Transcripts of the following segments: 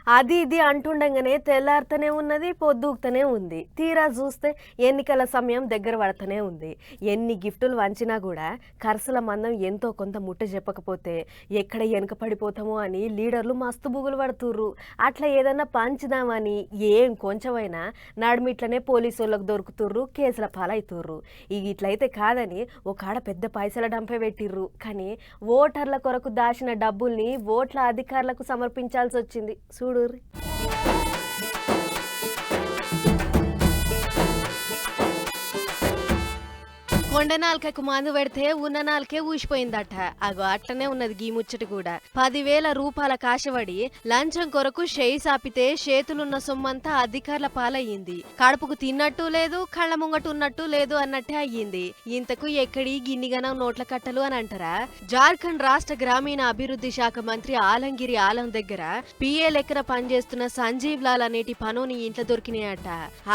అది ఇది అంటుండగానే తెల్లారుతూనే ఉన్నది, పొద్దుగుతూనే ఉంది. తీరా చూస్తే ఎన్నికల సమయం దగ్గర పడుతూనే ఉంది. ఎన్ని గిఫ్టులు వంచినా కూడా ఖర్చుల మందం ఎంతో కొంత ముట్ట చెప్పకపోతే ఎక్కడ వెనుక పడిపోతామో అని లీడర్లు మస్తు బుగులు పడుతుర్రు. అట్లా ఏదన్నా పంచుదామని ఏం కొంచెమైనా నడుమిట్లనే పోలీసు వాళ్ళకు దొరుకుతుర్రు, కేసుల పాలవుతుర్రు. ఇక ఇట్లయితే కాదని ఒక ఆడ పెద్ద పైసల డంపే పెట్టిర్రు. కానీ ఓటర్ల కొరకు దాచిన డబ్బుల్ని ఓట్ల అధికారులకు సమర్పించాల్సి వచ్చింది. చూడుర్రి. కొండ నాలుకకు మందు పెడితే ఉన్న నాలుకే ఊసిపోయిందట. అగో అట్లనే ఉన్నది గీ ముచ్చటి కూడా. 10,000 రూపాయల కాశపడి లంచం కొరకు చేయి సాపితే చేతులున్న సొమ్మంతా అధికారుల పాలయ్యింది. కడుపుకు తిన్నట్టు లేదు, కళ్ళ ముంగట ఉన్నట్టు లేదు అన్నట్టే అయ్యింది. ఇంతకు ఎక్కడి గిన్నిగనం నోట్ల కట్టలు అని అంటారా? జార్ఖండ్ రాష్ట్ర గ్రామీణ అభివృద్ధి శాఖ మంత్రి ఆలంగిరి ఆలం దగ్గర పిఏ లెక్కన పనిచేస్తున్న సంజీవ్ లాల్ అనేటి పనోని ఇంట్లో దొరికినాయట.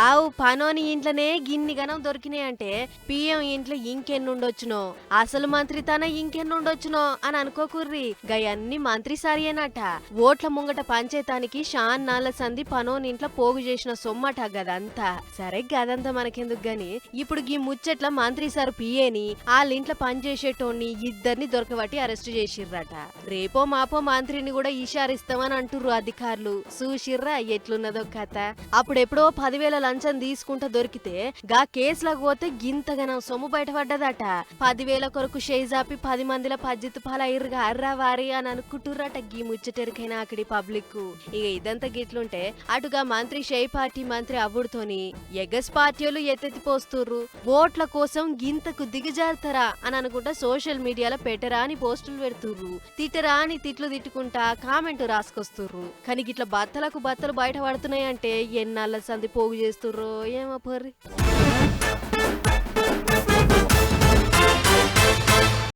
ఆవు పనోని ఇంట్లోనే గిన్నిగనం దొరికినాయంటే పిఎం ఇంట్లో ఇంకెన్నుండొచ్చునో, అసలు మంత్రి తన ఇంకెన్నుండొచ్చునో అని అనుకోకుర్రి. గయన్ని మంత్రి సారియేనట. ఓట్ల ముంగట పంచేతానికి షాన్ నాళ్ల సంధి పనోనింట్లో పోగు చేసిన సొమ్మట గదంతా. సరే గదంతా మనకెందుకు గాని ఇప్పుడు గీ ముచ్చట్ల మంత్రి సార్ పిఏని వాళ్ళింట్లో పనిచేసేటోన్ని ఇద్దరిని దొరకబట్టి అరెస్టు చేసిర్రట. రేపో మాపో మంత్రిని కూడా ఇషారిస్తామని అంటుర్రు అధికారులు. చూసిర్రా ఎట్లున్నదో కథ. అప్పుడెప్పుడో 10,000 లంచం తీసుకుంటా దొరికితే గా కేసులకు పోతే గింతగనం సొమ్ము బయటపడ్డదట. 10,000 కొరకు షేజాపి 10 మందిల పజ్జిత్ పాలయ్యరుగా అర్రా వారి అని అనుకుంటుర్రట గీ ముచ్చటెరికైనా అక్కడి పబ్లిక్. ఇక ఇదంతా గిట్లుంటే అటుగా మంత్రి షేయ్ పార్టీ మంత్రి అవ్వుడుతోని ఎగస్ పార్టీలు ఎత్తెత్తిపోస్తుర్రు. ఓట్ల కోసం గింతకు దిగజారుతారా అని అనుకుంటా సోషల్ మీడియాలో పెట్టరా అని పోస్టులు పెడుతుర్రు. తిట్టరా అని తిట్లు తిట్టుకుంటా కామెంట్ రాసుకొస్తుర్రు. కానీ గిట్ల బత్తలకు బత్తలు బయట పడుతున్నాయంటే ఎన్నాళ్ళ సంధి పోగు చేస్తుర్రో ఏమో పొర్రి.